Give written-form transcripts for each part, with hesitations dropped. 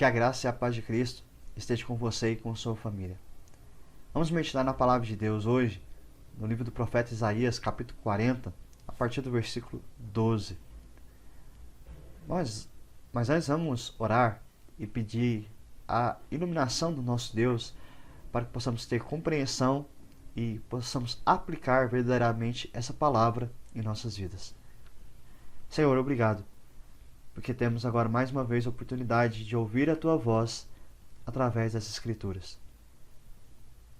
Que a graça e a paz de Cristo esteja com você e com sua família. Vamos meditar na palavra de Deus hoje, no livro do profeta Isaías, capítulo 40, a partir do versículo 12. Mas antes vamos orar e pedir a iluminação do nosso Deus para que possamos ter compreensão e possamos aplicar verdadeiramente essa palavra em nossas vidas. Senhor, obrigado, porque temos agora mais uma vez a oportunidade de ouvir a Tua voz através das Escrituras.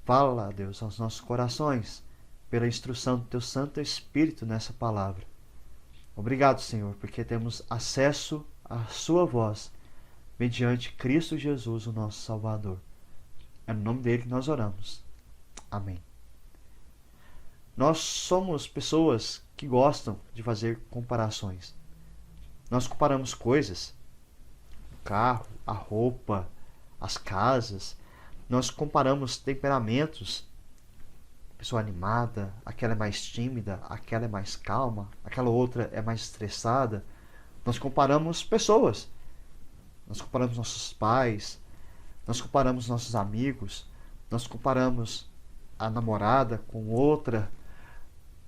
Fala, Deus, aos nossos corações pela instrução do Teu Santo Espírito nessa palavra. Obrigado, Senhor, porque temos acesso à Sua voz mediante Cristo Jesus, o nosso Salvador. É no nome dele que nós oramos. Amém. Nós somos pessoas que gostam de fazer comparações. Nós comparamos coisas, o carro, a roupa, as casas. Nós comparamos temperamentos. Pessoa animada, aquela é mais tímida, aquela é mais calma, aquela outra é mais estressada. Nós comparamos pessoas. Nós comparamos nossos pais, nós comparamos nossos amigos, nós comparamos a namorada com outra,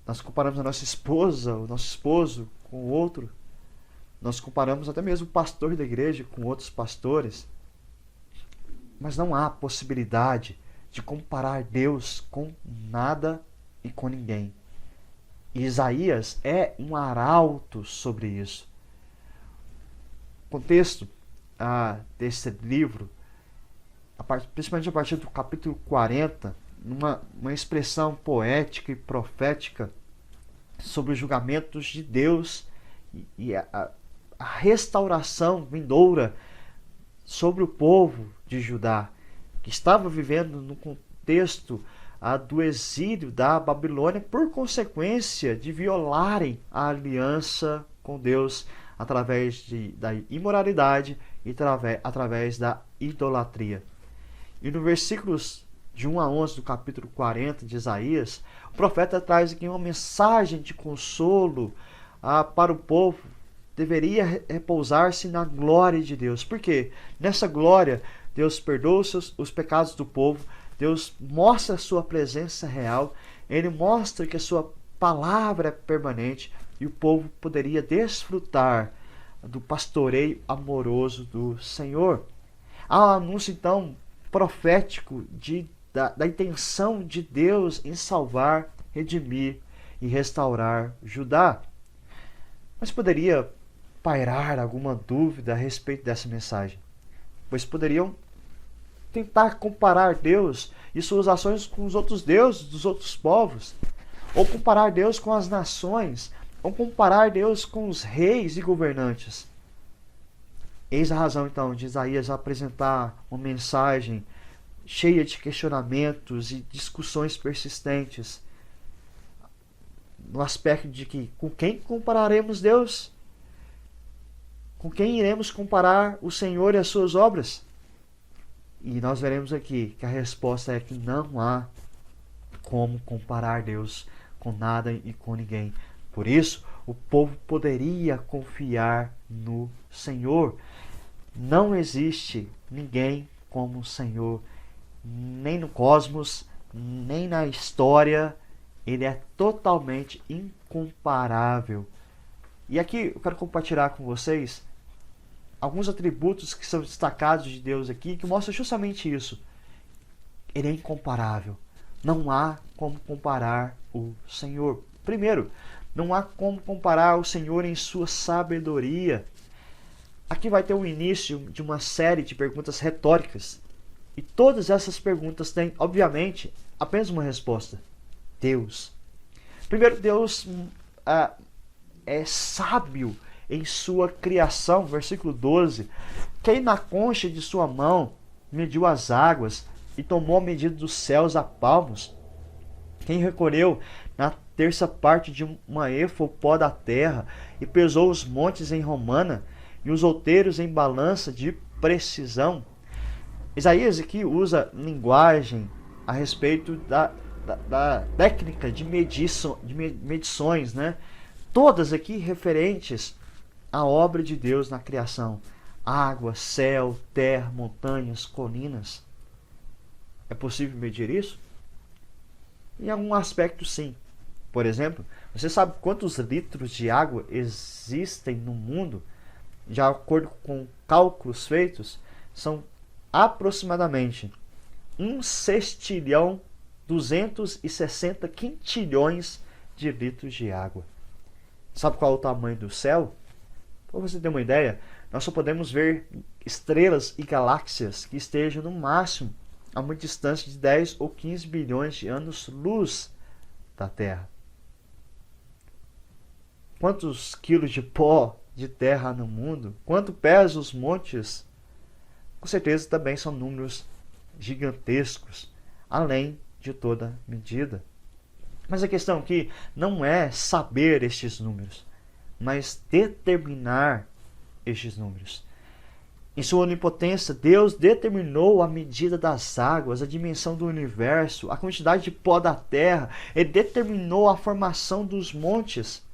nós comparamos a nossa esposa, o nosso esposo com outro. Nós comparamos até mesmo o pastor da igreja com outros pastores. Mas não há possibilidade de comparar Deus com nada e com ninguém. E Isaías é um arauto sobre isso. O contexto desse livro, principalmente a partir do capítulo 40, uma expressão poética e profética sobre os julgamentos de Deus e a restauração vindoura sobre o povo de Judá, que estava vivendo no contexto do exílio da Babilônia por consequência de violarem a aliança com Deus através da imoralidade e através da idolatria. E no versículos de 1 a 11 do capítulo 40 de Isaías, o profeta traz aqui uma mensagem de consolo para o povo. Deveria repousar-se na glória de Deus. Por quê? Nessa glória, Deus perdoa os pecados do povo, Deus mostra a sua presença real, Ele mostra que a sua palavra é permanente e o povo poderia desfrutar do pastoreio amoroso do Senhor. Há um anúncio, então, profético da intenção de Deus em salvar, redimir e restaurar Judá. Mas poderia pairar alguma dúvida a respeito dessa mensagem, pois poderiam tentar comparar Deus e suas ações com os outros deuses dos outros povos, ou comparar Deus com as nações, ou comparar Deus com os reis e governantes. Eis a razão, então, de Isaías apresentar uma mensagem cheia de questionamentos e discussões persistentes, no aspecto de que com quem compararemos Deus? Com quem iremos comparar o Senhor e as suas obras? E nós veremos aqui que a resposta é que não há como comparar Deus com nada e com ninguém. Por isso, o povo poderia confiar no Senhor. Não existe ninguém como o Senhor, nem no cosmos, nem na história. Ele é totalmente incomparável. E aqui eu quero compartilhar com vocês alguns atributos que são destacados de Deus aqui, que mostram justamente isso. Ele é incomparável. Não há como comparar o Senhor. Primeiro, não há como comparar o Senhor em sua sabedoria. Aqui vai ter o início de uma série de perguntas retóricas. E todas essas perguntas têm, obviamente, apenas uma resposta. Deus. Primeiro, Deus é sábio em sua criação, versículo 12. Quem na concha de sua mão mediu as águas e tomou a medida dos céus a palmos? Quem recolheu na terça parte de uma efa o pó da terra e pesou os montes em romana e os outeiros em balança de precisão? Isaías aqui usa linguagem a respeito da técnica de medições, né? Todas aqui referentes à obra de Deus na criação. água, céu, terra, montanhas, colinas. É possível medir isso? Em algum aspecto, sim. Por exemplo, você sabe quantos litros de água existem no mundo? De acordo com cálculos feitos, são aproximadamente 1,260 quintilhões de litros de água. Sabe qual é o tamanho do céu? Para você ter uma ideia, nós só podemos ver estrelas e galáxias que estejam no máximo a uma distância de 10 ou 15 bilhões de anos-luz da Terra. Quantos quilos de pó de terra há no mundo? Quanto pesam os montes? Com certeza também são números gigantescos, além de toda medida. Mas a questão aqui não é saber estes números, mas determinar estes números. Em sua onipotência, Deus determinou a medida das águas, a dimensão do universo, a quantidade de pó da terra. Ele determinou a formação dos montes.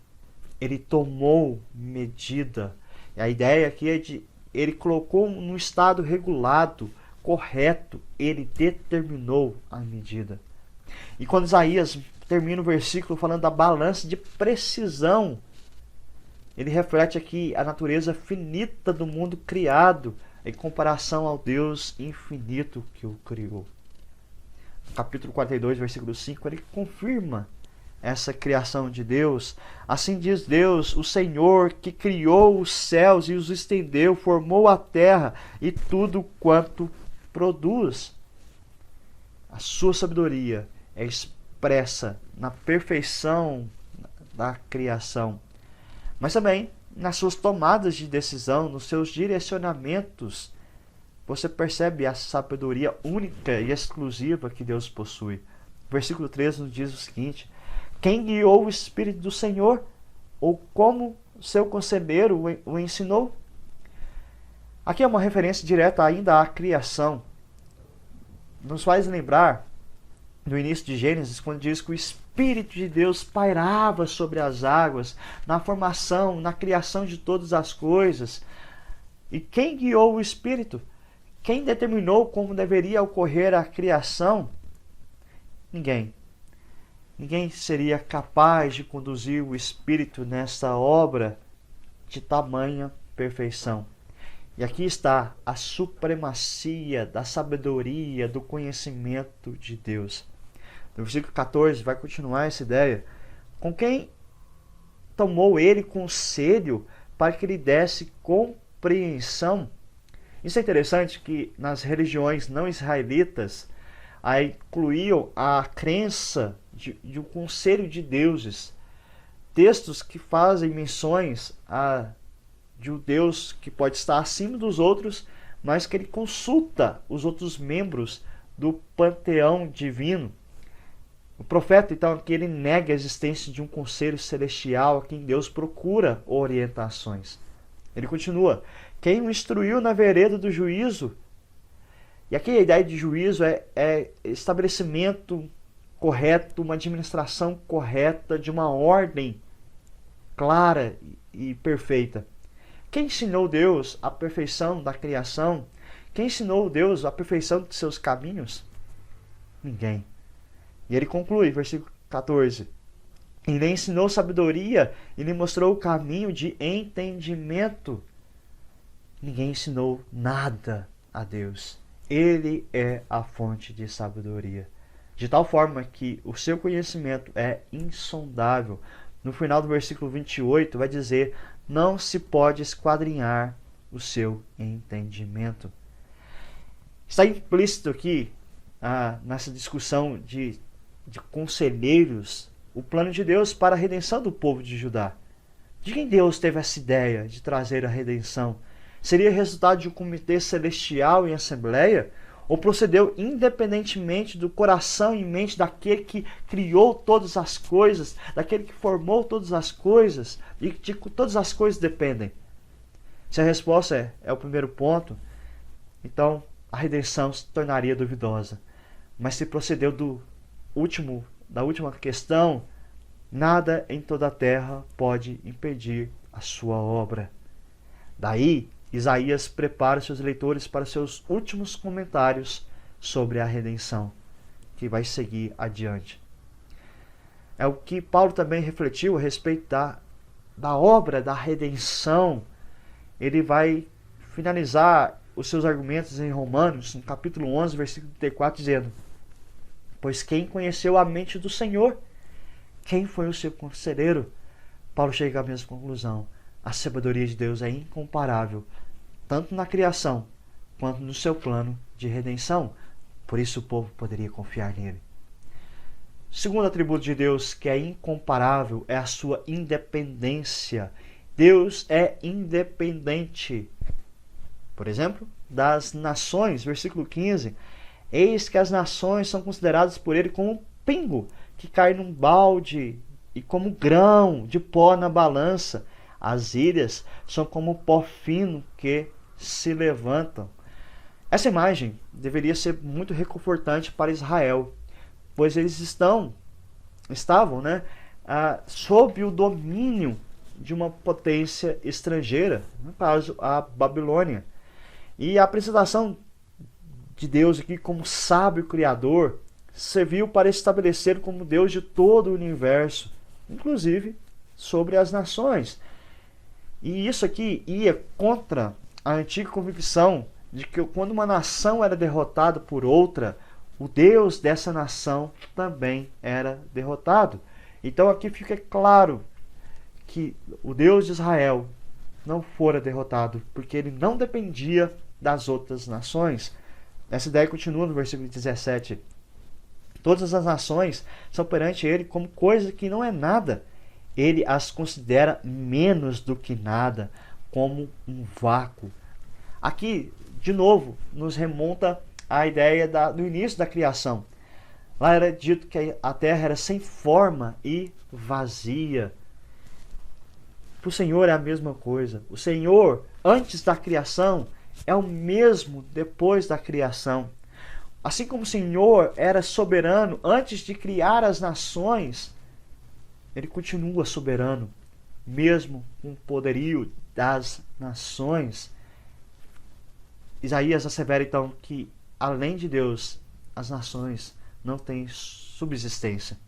Ele tomou medida. E a ideia aqui é de ele colocou no estado regulado, correto. Ele determinou a medida. E quando Isaías termina o versículo falando da balança de precisão, ele reflete aqui a natureza finita do mundo criado em comparação ao Deus infinito que o criou. No capítulo 42, versículo 5, ele confirma essa criação de Deus. Assim diz Deus, o Senhor, que criou os céus e os estendeu, formou a terra e tudo quanto produz. A sua sabedoria é expressa na perfeição da criação, mas também nas suas tomadas de decisão, nos seus direcionamentos. Você percebe a sabedoria única e exclusiva que Deus possui. Versículo 13 nos diz o seguinte: quem guiou o Espírito do Senhor? Ou como seu conselheiro o ensinou? Aqui é uma referência direta ainda à criação. Nos faz lembrar no início de Gênesis, quando diz que o Espírito de Deus pairava sobre as águas, na formação, na criação de todas as coisas. E quem guiou o Espírito? Quem determinou como deveria ocorrer a criação? Ninguém. Ninguém seria capaz de conduzir o Espírito nessa obra de tamanha perfeição. E aqui está a supremacia da sabedoria, do conhecimento de Deus. No versículo 14 vai continuar essa ideia. Com quem tomou ele conselho para que lhe desse compreensão? Isso é interessante que nas religiões não israelitas incluíam a crença de um conselho de deuses. Textos que fazem menções de um Deus que pode estar acima dos outros, mas que ele consulta os outros membros do panteão divino. O profeta, então, aqui ele nega a existência de um conselho celestial a quem Deus procura orientações. Ele continua: quem o instruiu na vereda do juízo? E aqui a ideia de juízo é estabelecimento correto, uma administração correta de uma ordem clara e perfeita. Quem ensinou Deus a perfeição da criação? Quem ensinou Deus a perfeição de seus caminhos? Ninguém. E ele conclui, versículo 14: ele lhe ensinou sabedoria e lhe mostrou o caminho de entendimento. Ninguém ensinou nada a Deus. Ele é a fonte de sabedoria, de tal forma que o seu conhecimento é insondável. No final do versículo 28 vai dizer: não se pode esquadrinhar o seu entendimento. Está implícito aqui, nessa discussão de conselheiros, o plano de Deus para a redenção do povo de Judá. De quem Deus teve essa ideia de trazer a redenção? Seria resultado de um comitê celestial em assembleia? Ou procedeu independentemente do coração e mente daquele que criou todas as coisas, daquele que formou todas as coisas e de que todas as coisas dependem? Se a resposta é o primeiro ponto, então a redenção se tornaria duvidosa. Mas se procedeu da última questão, nada em toda a terra pode impedir a sua obra. Daí Isaías prepara seus leitores para seus últimos comentários sobre a redenção, que vai seguir adiante. É o que Paulo também refletiu a respeito da obra da redenção. Ele vai finalizar os seus argumentos em Romanos, no capítulo 11, versículo 34, dizendo: pois quem conheceu a mente do Senhor? Quem foi o seu conselheiro? Paulo chega à mesma conclusão. A sabedoria de Deus é incomparável, tanto na criação, quanto no seu plano de redenção. Por isso o povo poderia confiar nele. O segundo atributo de Deus que é incomparável é a sua independência. Deus é independente. Por exemplo, das nações, versículo 15. Eis que as nações são consideradas por ele como pingo que cai num balde e como grão de pó na balança. As ilhas são como pó fino que se levantam. Essa imagem deveria ser muito reconfortante para Israel, pois eles estavam sob o domínio de uma potência estrangeira, no caso a Babilônia. E a apresentação de Deus aqui como sábio criador serviu para estabelecer como Deus de todo o universo, inclusive sobre as nações. E isso aqui ia contra a antiga convicção de que quando uma nação era derrotada por outra, o Deus dessa nação também era derrotado. Então aqui fica claro que o Deus de Israel não fora derrotado, porque ele não dependia das outras nações. Essa ideia continua no versículo 17. Todas as nações são perante ele como coisa que não é nada. Ele as considera menos do que nada, como um vácuo. Aqui, de novo, nos remonta à ideia do início da criação. Lá era dito que a terra era sem forma e vazia. Para o Senhor é a mesma coisa. O Senhor, antes da criação, é o mesmo depois da criação. Assim como o Senhor era soberano antes de criar as nações, ele continua soberano, mesmo com o poderio das nações. Isaías assevera então que, além de Deus, as nações não têm subsistência.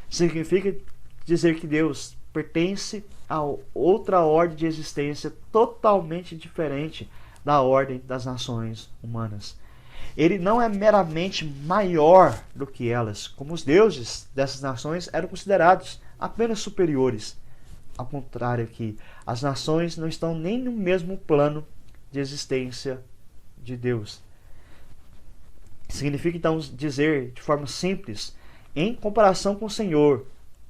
Significa dizer que Deus pertence a outra ordem de existência totalmente diferente da ordem das nações humanas. Ele não é meramente maior do que elas, como os deuses dessas nações eram considerados apenas superiores. Ao contrário aqui, as nações não estão nem no mesmo plano de existência de Deus. Significa então dizer de forma simples, em comparação com o Senhor,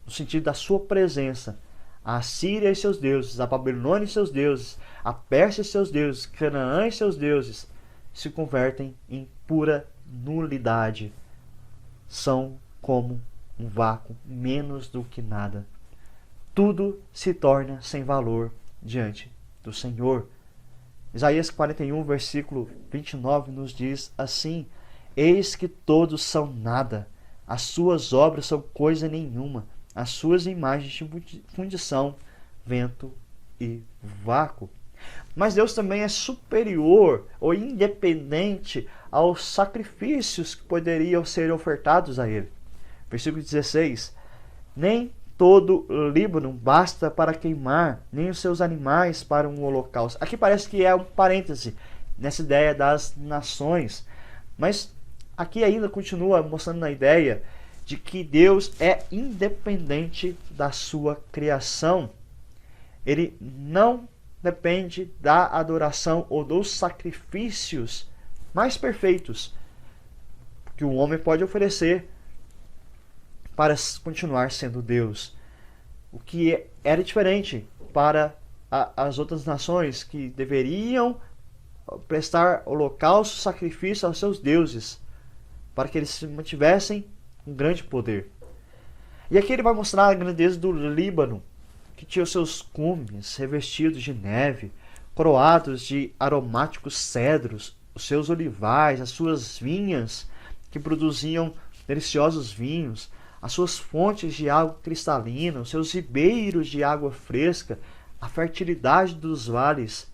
no sentido da sua presença, a Síria e seus deuses, a Babilônia e seus deuses, a Pérsia e seus deuses, Canaã e seus deuses, se convertem em pura nulidade. São como um vácuo, menos do que nada. Tudo se torna sem valor diante do Senhor. Isaías 41, versículo 29 nos diz assim: eis que todos são nada, as suas obras são coisa nenhuma, as suas imagens de fundição, vento e vácuo. Mas Deus também é superior ou independente aos sacrifícios que poderiam ser ofertados a ele. Versículo 16: nem todo o Líbano basta para queimar, nem os seus animais para um holocausto. Aqui parece que é um parêntese nessa ideia das nações, mas aqui ainda continua mostrando a ideia de que Deus é independente da sua criação. Ele não depende da adoração ou dos sacrifícios mais perfeitos que o homem pode oferecer para continuar sendo Deus. O que era diferente para as outras nações que deveriam prestar holocausto, sacrifício aos seus deuses, para que eles se mantivessem com grande poder. E aqui ele vai mostrar a grandeza do Líbano, que tinha os seus cumes revestidos de neve, coroados de aromáticos cedros, os seus olivais, as suas vinhas que produziam deliciosos vinhos, as suas fontes de água cristalina, os seus ribeiros de água fresca, a fertilidade dos vales.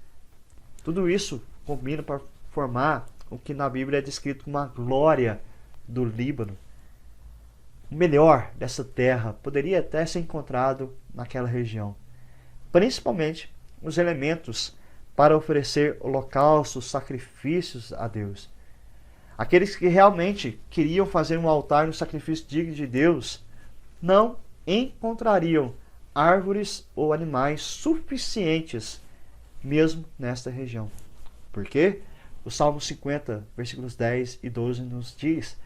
Tudo isso combina para formar o que na Bíblia é descrito como a glória do Líbano. O melhor dessa terra poderia até ser encontrado naquela região, principalmente os elementos para oferecer holocaustos, sacrifícios a Deus. Aqueles que realmente queriam fazer um altar no sacrifício digno de Deus não encontrariam árvores ou animais suficientes mesmo nesta região. Por quê? O Salmo 50, versículos 10 e 12 nos diz: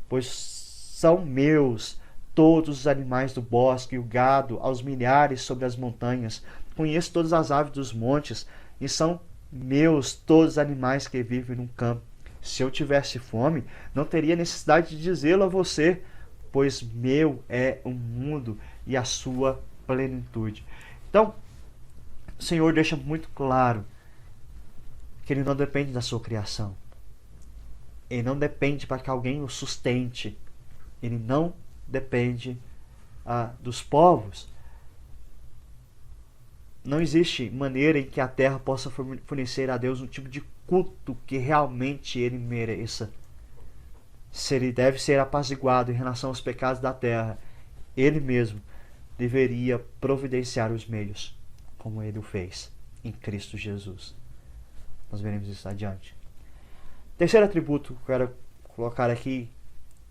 pois são meus todos os animais do bosque e o gado aos milhares sobre as montanhas. Conheço todas as aves dos montes e são meus todos os animais que vivem no campo. Se eu tivesse fome, não teria necessidade de dizê-lo a você, pois meu é o mundo e a sua plenitude. Então, o Senhor deixa muito claro que Ele não depende da sua criação. Ele não depende para que alguém o sustente. Ele não depende dos povos. Não existe maneira em que a terra possa fornecer a Deus um tipo de culto que realmente Ele mereça. Se Ele deve ser apaziguado em relação aos pecados da terra, Ele mesmo deveria providenciar os meios, como Ele o fez em Cristo Jesus. Nós veremos isso adiante. Terceiro atributo que eu quero colocar aqui,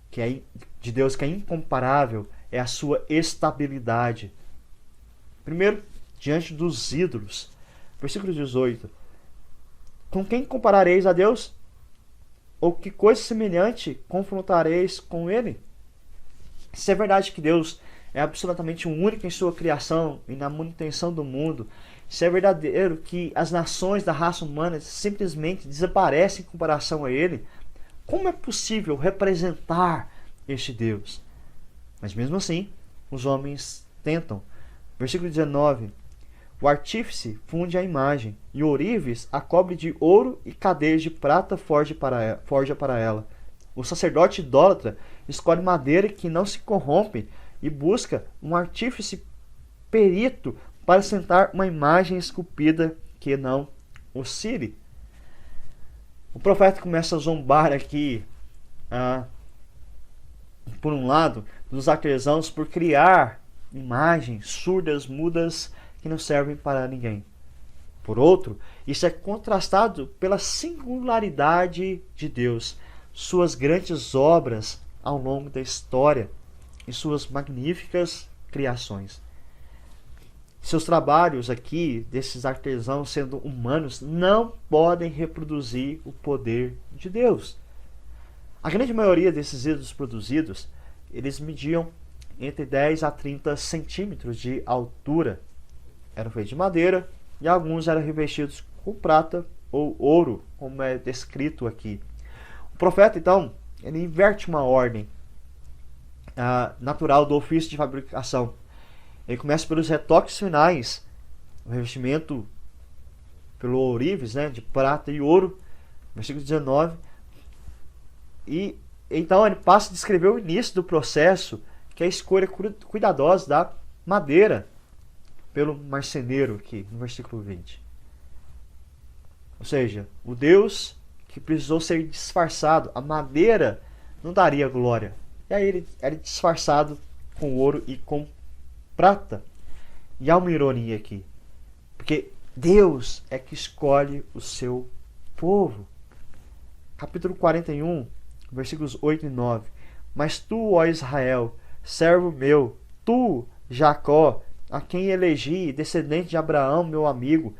que é de Deus, que é incomparável, é a sua estabilidade. Primeiro, diante dos ídolos. Versículo 18. Com quem comparareis a Deus? Ou que coisa semelhante confrontareis com Ele? Se é verdade que Deus é absolutamente único em sua criação e na manutenção do mundo, se é verdadeiro que as nações da raça humana simplesmente desaparecem em comparação a Ele, como é possível representar este Deus? Mas mesmo assim, os homens tentam. Versículo 19. O artífice funde a imagem, e o ourives a cobre de ouro e cadeias de prata forja para ela. O sacerdote idólatra escolhe madeira que não se corrompe e busca um artífice perito para sentar uma imagem esculpida que não oscile. O profeta começa a zombar aqui, por um lado, dos artesãos por criar imagens surdas, mudas, que não servem para ninguém. Por outro, isso é contrastado pela singularidade de Deus, suas grandes obras ao longo da história e suas magníficas criações. Seus trabalhos aqui, desses artesãos sendo humanos, não podem reproduzir o poder de Deus. A grande maioria desses ídolos produzidos, eles mediam entre 10 a 30 centímetros de altura. Eram feitos de madeira e alguns eram revestidos com prata ou ouro, como é descrito aqui. O profeta, então, ele inverte uma ordem natural do ofício de fabricação. Ele começa pelos retoques finais, o revestimento pelo ourives, de prata e ouro, versículo 19. E então ele passa a descrever o início do processo, que é a escolha cuidadosa da madeira pelo marceneiro aqui no versículo 20. Ou seja, o Deus que precisou ser disfarçado, a madeira não daria glória. E aí ele era disfarçado com ouro e com prata. E há uma ironia aqui, porque Deus é que escolhe o seu povo. Capítulo 41, versículos 8 e 9. Mas tu, ó Israel, servo meu, tu, Jacó, a quem elegi, descendente de Abraão, meu amigo,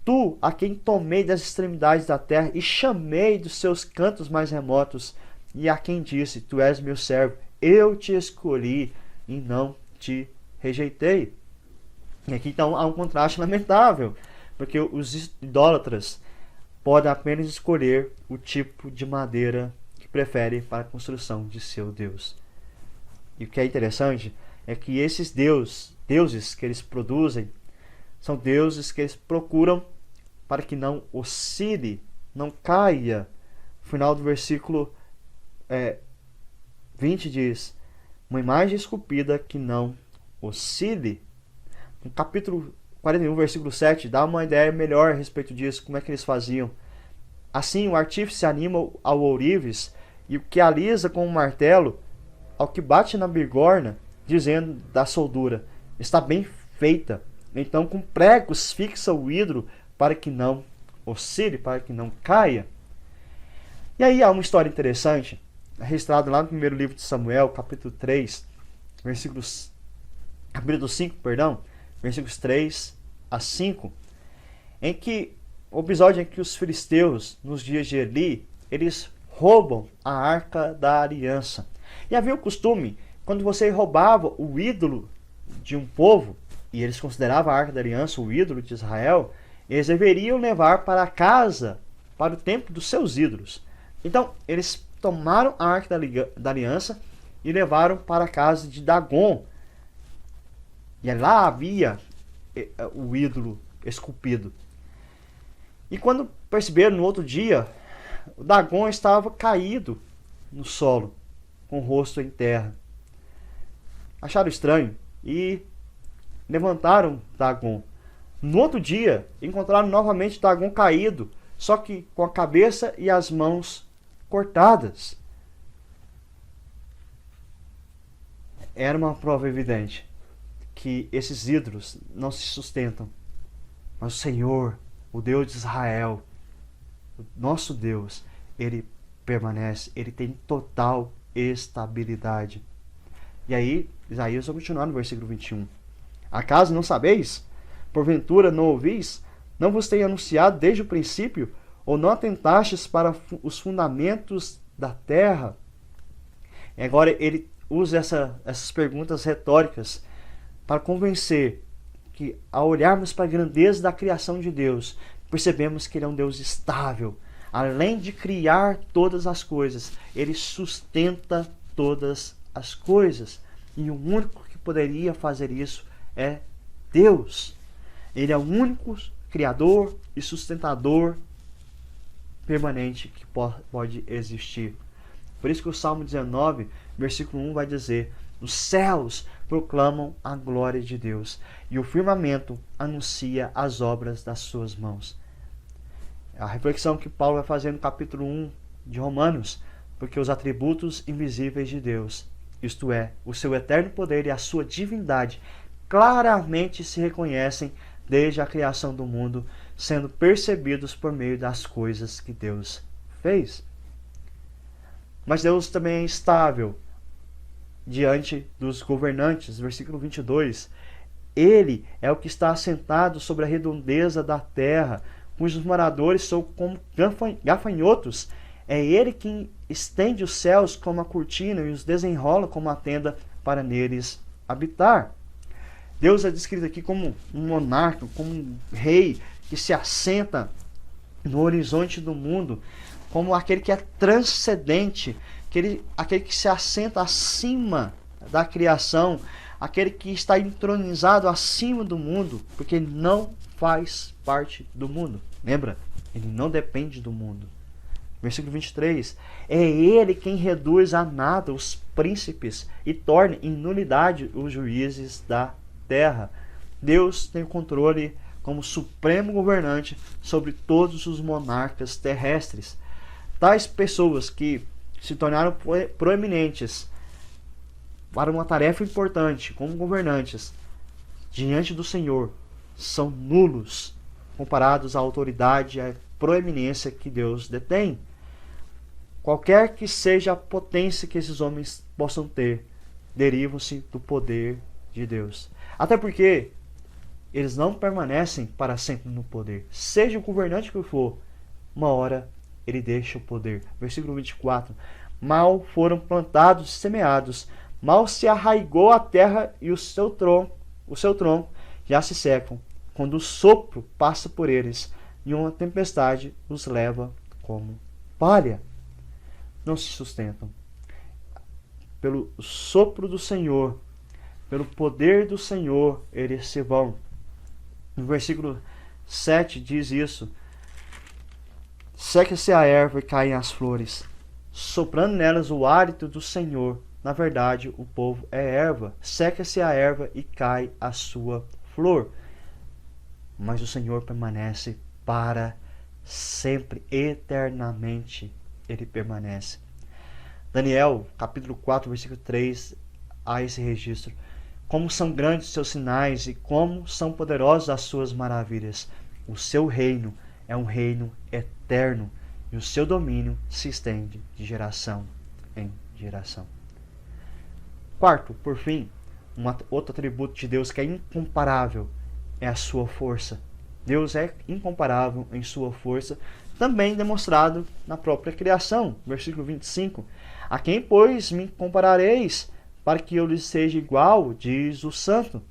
tu, a quem tomei das extremidades da terra e chamei dos seus cantos mais remotos, e a quem disse, tu és meu servo, eu te escolhi e não te rejeitei. E aqui então há um contraste lamentável, porque os idólatras podem apenas escolher o tipo de madeira que preferem para a construção de seu Deus. E o que é interessante é que esses deuses que eles produzem são deuses que eles procuram para que não oscile, não caia. O final do versículo 20 diz: uma imagem esculpida que não oscile. No capítulo 41, versículo 7, dá uma ideia melhor a respeito disso, como é que eles faziam. Assim, o artífice anima ao ourives, e o que alisa com o martelo, ao que bate na bigorna, dizendo da soldura, está bem feita. Então, com pregos fixa o vidro para que não oscile, para que não caia. E aí há uma história interessante, registrada lá no primeiro livro de Samuel, capítulo 3, capítulo 5, versículos 3 a 5, em que o episódio em que os filisteus, nos dias de Eli, eles roubam a arca da aliança. E havia o costume, quando você roubava o ídolo de um povo, e eles consideravam a arca da aliança o ídolo de Israel, eles deveriam levar para a casa, para o templo dos seus ídolos. Então, eles tomaram a arca da aliança e levaram para a casa de Dagon. E lá havia o ídolo esculpido. E quando perceberam no outro dia, o Dagon estava caído no solo, com o rosto em terra. Acharam estranho e levantaram Dagon. No outro dia, encontraram novamente Dagon caído, só que com a cabeça e as mãos cortadas. Era uma prova evidente que esses ídolos não se sustentam. Mas o Senhor, o Deus de Israel, o nosso Deus, ele permanece, ele tem total estabilidade. E aí, Isaías vai continuar no versículo 21. Acaso não sabeis? Porventura não ouvis? Não vos tenho anunciado desde o princípio? Ou não atentastes para os fundamentos da terra? E agora ele usa essas perguntas retóricas para convencer que, ao olharmos para a grandeza da criação de Deus, percebemos que ele é um Deus estável. Além de criar todas as coisas, ele sustenta todas as coisas. E o único que poderia fazer isso é Deus. Ele é o único criador e sustentador permanente que pode existir. Por isso que o Salmo 19, versículo 1 vai dizer: os céus proclamam a glória de Deus, e o firmamento anuncia as obras das suas mãos. É a reflexão que Paulo vai fazer no capítulo 1 de Romanos, porque os atributos invisíveis de Deus, isto é, o seu eterno poder e a sua divindade, claramente se reconhecem desde a criação do mundo, sendo percebidos por meio das coisas que Deus fez. Mas Deus também é estável diante dos governantes. Versículo 22. Ele é o que está assentado sobre a redondeza da terra, cujos moradores são como gafanhotos. É ele quem estende os céus como a cortina e os desenrola como a tenda para neles habitar. Deus é descrito aqui como um monarca, como um rei que se assenta no horizonte do mundo, como aquele que é transcendente, aquele que se assenta acima da criação, aquele que está entronizado acima do mundo, porque ele não faz parte do mundo. Lembra? Ele não depende do mundo. Versículo 23. É ele quem reduz a nada os príncipes e torna em nulidade os juízes da terra. Deus tem o controle como supremo governante sobre todos os monarcas terrestres. Tais pessoas que se tornaram proeminentes para uma tarefa importante como governantes diante do Senhor são nulos comparados à autoridade e à proeminência que Deus detém. Qualquer que seja a potência que esses homens possam ter, derivam-se do poder de Deus. Até porque eles não permanecem para sempre no poder. Seja o governante que for, uma hora ele deixa o poder. Versículo 24. Mal foram plantados e semeados, mal se arraigou a terra e o seu tronco já se secam, quando o sopro passa por eles e uma tempestade os leva como palha. Não se sustentam. Pelo sopro do Senhor, pelo poder do Senhor, eles se vão. No versículo 7 diz isso: seca-se a erva e caem as flores, soprando nelas o hálito do Senhor. Na verdade, o povo é erva. Seca-se a erva e cai a sua flor. mas o Senhor permanece para sempre, eternamente Ele permanece. Daniel, capítulo 4, versículo 3, há esse registro. Como são grandes os seus sinais e como são poderosas as suas maravilhas. O seu reino é um reino eterno e o seu domínio se estende de geração em geração. Quarto, por fim, outro atributo de Deus que é incomparável é a sua força. Deus é incomparável em sua força, também demonstrado na própria criação. Versículo 25. A quem, pois, me comparareis, para que eu lhes seja igual, diz o Santo.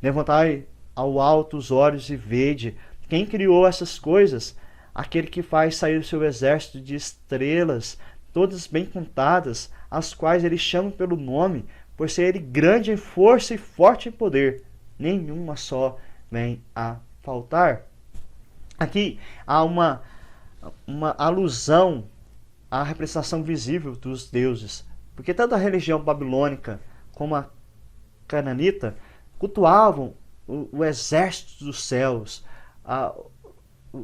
Levantai ao alto os olhos e vede quem criou essas coisas, aquele que faz sair o seu exército de estrelas, todas bem contadas, as quais ele chama pelo nome, por ser ele grande em força e forte em poder. Nenhuma só vem a faltar. Aqui há uma alusão à representação visível dos deuses, porque tanto a religião babilônica como a cananita cultuavam o exército dos céus,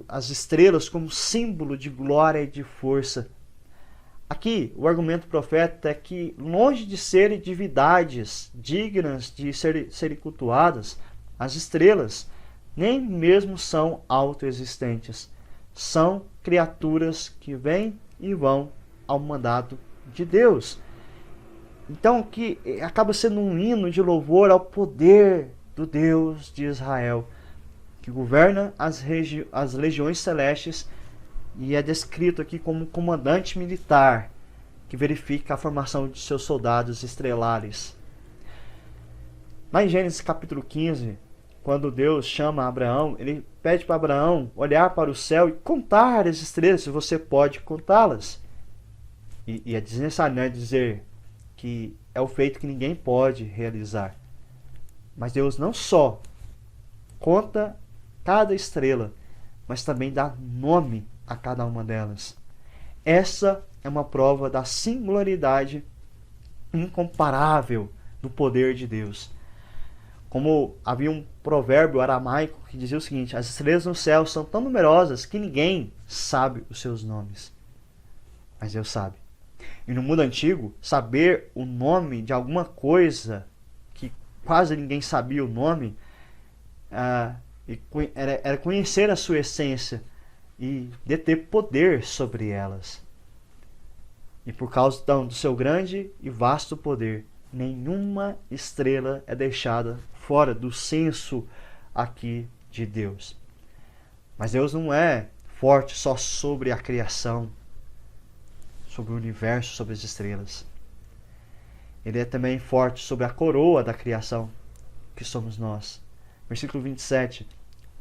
as estrelas como símbolo de glória e de força. Aqui o argumento profeta é que, longe de serem divindades dignas de serem cultuadas, as estrelas nem mesmo são autoexistentes. São criaturas que vêm e vão ao mandato de Deus. Então, que acaba sendo um hino de louvor ao poder do Deus de Israel, que governa as legiões celestes e é descrito aqui como comandante militar que verifica a formação de seus soldados estrelares. Lá em Gênesis capítulo 15, quando Deus chama Abraão, ele pede para Abraão olhar para o céu e contar as estrelas, se você pode contá-las. E é desnecessário dizer que é o feito que ninguém pode realizar. Mas Deus não só conta cada estrela, mas também dá nome a cada uma delas. Essa é uma prova da singularidade incomparável do poder de Deus. Como havia um provérbio aramaico que dizia o seguinte: as estrelas no céu são tão numerosas que ninguém sabe os seus nomes. Mas Deus sabe. E no mundo antigo, saber o nome de alguma coisa que quase ninguém sabia o nome, era conhecer a sua essência e deter poder sobre elas. E por causa então do seu grande e vasto poder, nenhuma estrela é deixada fora do censo aqui de Deus. Mas Deus não é forte só sobre a criação, sobre o universo, sobre as estrelas. Ele é também forte sobre a coroa da criação, que somos nós. Versículo 27.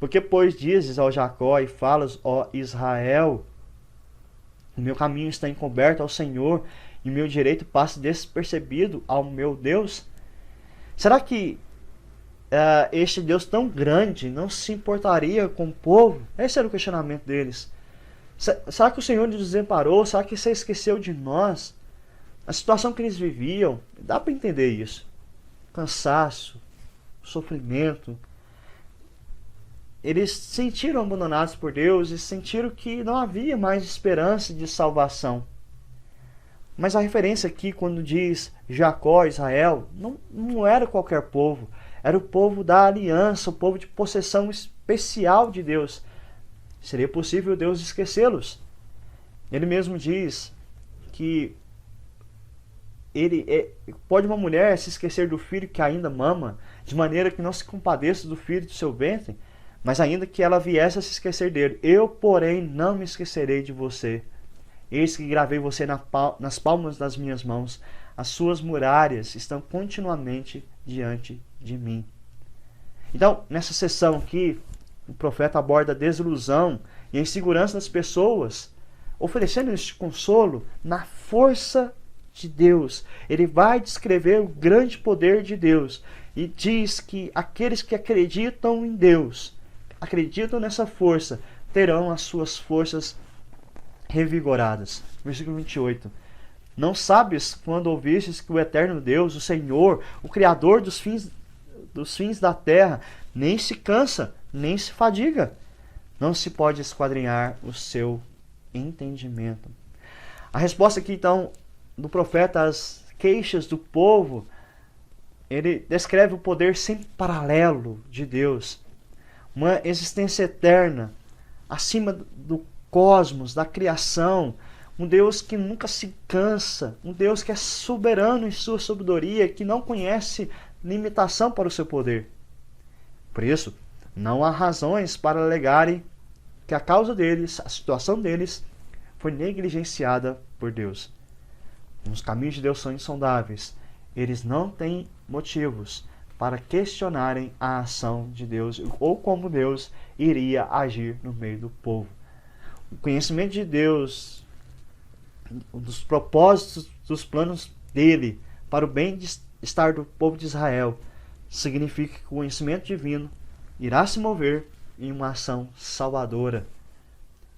Porque, pois, dizes ao Jacó e falas, ó Israel, o meu caminho está encoberto ao Senhor e o meu direito passa despercebido ao meu Deus? Será que este Deus tão grande não se importaria com o povo? Esse era o questionamento deles. Será que o Senhor nos desamparou? Será que você esqueceu de nós? A situação que eles viviam, dá para entender isso. Cansaço, sofrimento. Eles se sentiram abandonados por Deus e sentiram que não havia mais esperança de salvação. Mas a referência aqui, quando diz Jacó, Israel, não era qualquer povo. Era o povo da aliança, o povo de possessão especial de Deus. Seria possível Deus esquecê-los? Ele mesmo diz que pode uma mulher se esquecer do filho que ainda mama, de maneira que não se compadeça do filho do seu ventre, mas ainda que ela viesse a se esquecer dele. Eu, porém, não me esquecerei de você. Eis que gravei você nas palmas das minhas mãos. As suas muralhas estão continuamente diante de mim. Então, nessa sessão aqui, o profeta aborda a desilusão e a insegurança das pessoas, oferecendo este consolo na força de Deus. Ele vai descrever o grande poder de Deus e diz que aqueles que acreditam em Deus, acreditam nessa força, terão as suas forças revigoradas. Versículo 28. Não sabes quando ouvistes que o eterno Deus, o Senhor, o Criador dos fins da terra, nem se cansa, nem se fadiga. Não se pode esquadrinhar o seu entendimento. A resposta aqui, então, do profeta às queixas do povo, ele descreve o poder sem paralelo de Deus. Uma existência eterna, acima do cosmos, da criação. Um Deus que nunca se cansa. Um Deus que é soberano em sua sabedoria, que não conhece limitação para o seu poder. Por isso, não há razões para alegarem que a causa deles, a situação deles, foi negligenciada por Deus. Os caminhos de Deus são insondáveis. Eles não têm motivos para questionarem a ação de Deus ou como Deus iria agir no meio do povo. O conhecimento de Deus, dos propósitos, dos planos dele para o bem-estar do povo de Israel, significa que o conhecimento divino irá se mover em uma ação salvadora.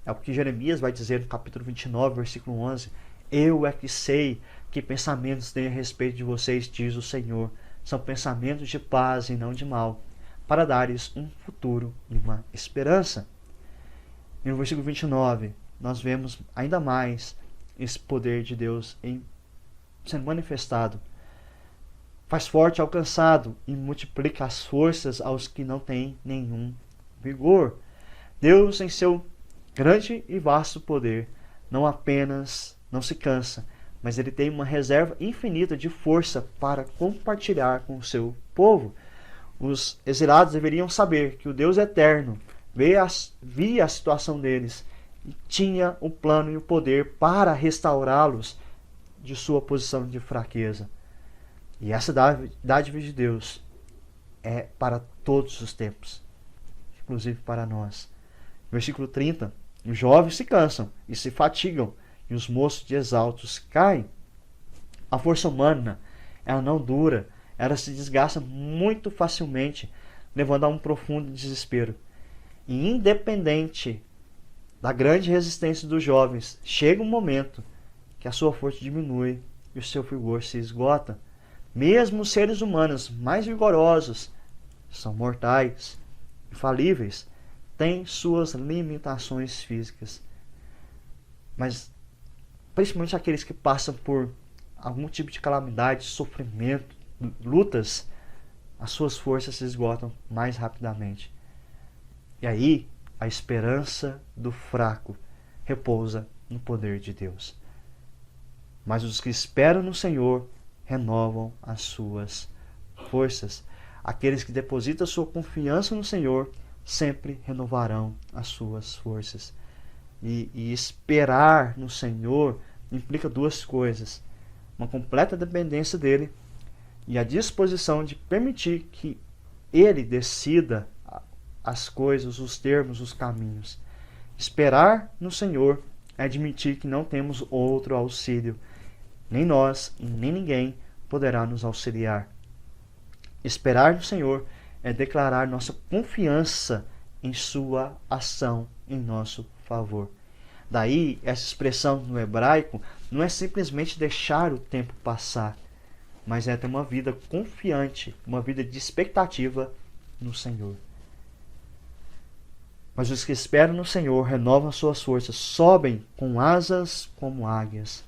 É o que Jeremias vai dizer no capítulo 29, versículo 11. Eu é que sei que pensamentos tenho a respeito de vocês, diz o Senhor. São pensamentos de paz e não de mal, para dar-lhes um futuro e uma esperança. E no versículo 29, nós vemos ainda mais esse poder de Deus sendo manifestado. Faz forte ao cansado e multiplica as forças aos que não têm nenhum vigor. Deus, em seu grande e vasto poder, não apenas não se cansa, mas ele tem uma reserva infinita de força para compartilhar com o seu povo. Os exilados deveriam saber que o Deus eterno via a situação deles e tinha o plano e o poder para restaurá-los de sua posição de fraqueza. E essa dádiva de Deus é para todos os tempos, inclusive para nós. Versículo 30. Os jovens se cansam e se fatigam, e os moços de exaltos caem. A força humana, ela não dura, ela se desgasta muito facilmente, levando a um profundo desespero. E independente da grande resistência dos jovens, chega um momento que a sua força diminui e o seu vigor se esgota. Mesmo os seres humanos mais vigorosos são mortais, infalíveis, têm suas limitações físicas. Mas principalmente aqueles que passam por algum tipo de calamidade, sofrimento, lutas, as suas forças se esgotam mais rapidamente. E aí, a esperança do fraco repousa no poder de Deus. Mas os que esperam no Senhor renovam as suas forças. Aqueles que depositam sua confiança no Senhor sempre renovarão as suas forças. E esperar no Senhor implica duas coisas: uma completa dependência dele e a disposição de permitir que ele decida as coisas, os termos, os caminhos. Esperar no Senhor é admitir que não temos outro auxílio. Nem nós e nem ninguém poderá nos auxiliar. Esperar no Senhor é declarar nossa confiança em sua ação em nosso favor. Daí, essa expressão no hebraico não é simplesmente deixar o tempo passar, mas é ter uma vida confiante, uma vida de expectativa no Senhor. Mas os que esperam no Senhor renovam suas forças, sobem com asas como águias.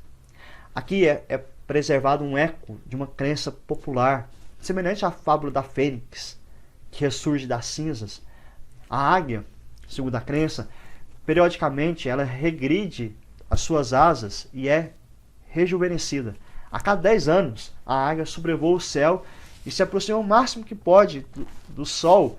Aqui é preservado um eco de uma crença popular, semelhante à fábula da fênix, que ressurge das cinzas. A águia, segundo a crença, periodicamente ela regride as suas asas e é rejuvenescida. A cada 10 anos, a águia sobrevoa o céu e se aproxima o máximo que pode do sol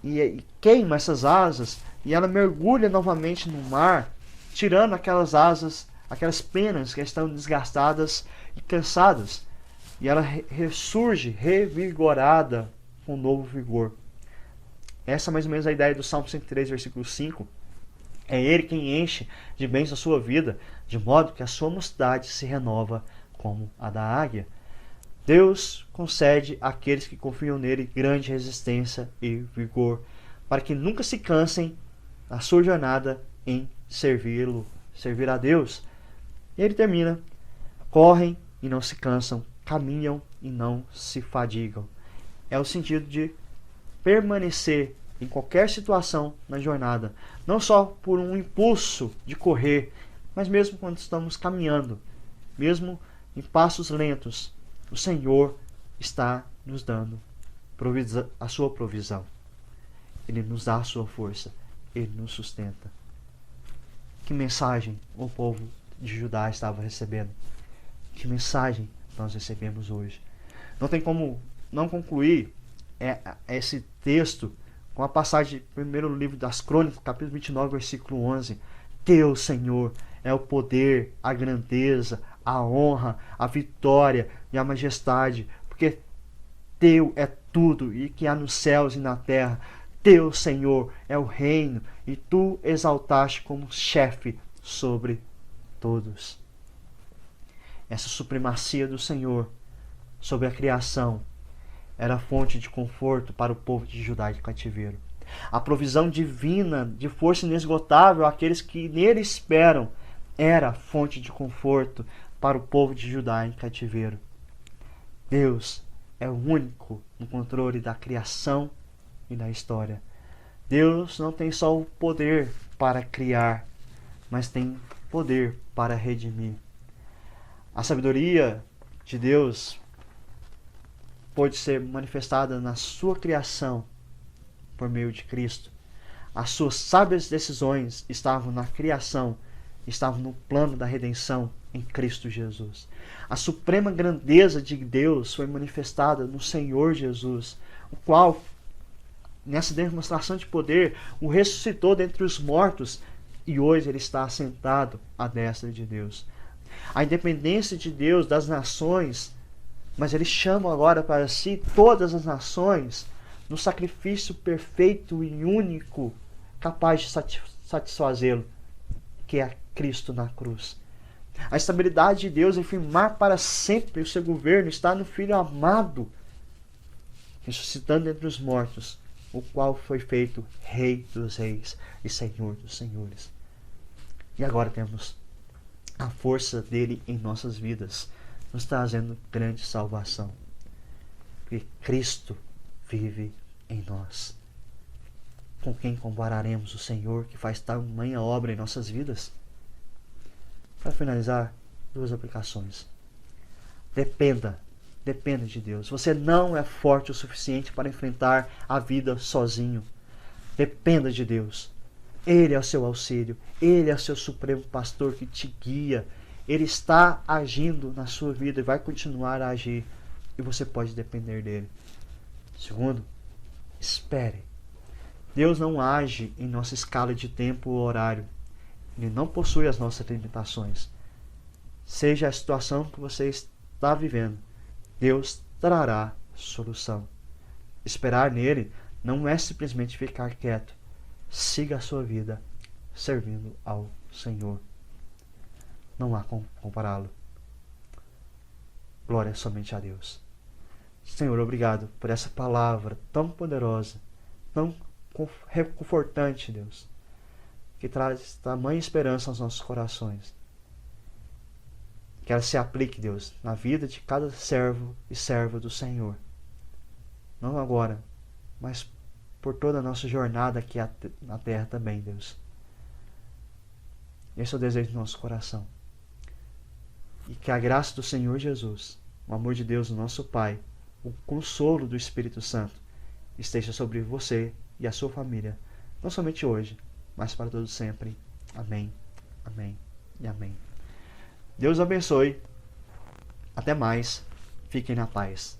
e queima essas asas, e ela mergulha novamente no mar, tirando aquelas asas, aquelas penas que estão desgastadas e cansadas, e ela ressurge revigorada com novo vigor. Essa é mais ou menos a ideia do Salmo 103, versículo 5. É Ele quem enche de bens a sua vida, de modo que a sua mocidade se renova como a da águia. Deus concede àqueles que confiam nele grande resistência e vigor, para que nunca se cansem da sua jornada em servi-lo, servir a Deus. E ele termina: correm e não se cansam, caminham e não se fadigam. É o sentido de permanecer em qualquer situação na jornada, não só por um impulso de correr, mas mesmo quando estamos caminhando, mesmo em passos lentos, o Senhor está nos dando a sua provisão. Ele nos dá a sua força, Ele nos sustenta. Que mensagem o povo de Judá estava recebendo? Que mensagem nós recebemos hoje? Não tem como não concluir esse texto com a passagem do primeiro livro das Crônicas, capítulo 29, versículo 11. Teu, Senhor, é o poder, a grandeza, a honra, a vitória e a majestade, porque teu é tudo e que há nos céus e na terra. Teu, Senhor, é o reino e tu exaltaste como chefe sobre todos. Essa supremacia do Senhor sobre a criação era fonte de conforto para o povo de Judá de cativeiro. A provisão divina de força inesgotável àqueles que nele esperam era fonte de conforto para o povo de Judá em cativeiro. Deus é o único no controle da criação e da história. Deus não tem só o poder para criar, mas tem poder para redimir. A sabedoria de Deus pode ser manifestada na sua criação por meio de Cristo. As suas sábias decisões estavam na criação, estavam no plano da redenção em Cristo Jesus. A suprema grandeza de Deus foi manifestada no Senhor Jesus, o qual, nessa demonstração de poder, o ressuscitou dentre os mortos e hoje ele está assentado à destra de Deus. A independência de Deus das nações, mas ele chama agora para si todas as nações no sacrifício perfeito e único capaz de satisfazê-lo, que é Cristo na cruz. A estabilidade de Deus em firmar para sempre o seu governo está no Filho amado, ressuscitando entre os mortos, o qual foi feito Rei dos Reis e Senhor dos Senhores. E agora temos a força dele em nossas vidas, nos trazendo grande salvação. Porque Cristo vive em nós. Com quem compararemos o Senhor que faz tamanha obra em nossas vidas? Para finalizar, duas aplicações. Dependa de Deus. Você não é forte o suficiente para enfrentar a vida sozinho. Dependa de Deus. Ele é o seu auxílio. Ele é o seu supremo pastor que te guia. Ele está agindo na sua vida e vai continuar a agir. E você pode depender dele. Segundo, espere. Deus não age em nossa escala de tempo ou horário. Ele não possui as nossas limitações. Seja a situação que você está vivendo, Deus trará solução. Esperar nele não é simplesmente ficar quieto. Siga a sua vida servindo ao Senhor. Não há como compará-lo. Glória somente a Deus. Senhor, obrigado por essa palavra tão poderosa, tão reconfortante, Deus, que traz tamanha esperança aos nossos corações. Que ela se aplique, Deus, na vida de cada servo e serva do Senhor. Não agora, mas por toda a nossa jornada aqui na terra também, Deus. Esse é o desejo do nosso coração. E que a graça do Senhor Jesus, o amor de Deus, o nosso Pai, o consolo do Espírito Santo esteja sobre você e a sua família, não somente hoje, mas para todos sempre. Amém, amém e amém. Deus abençoe. Até mais. Fiquem na paz.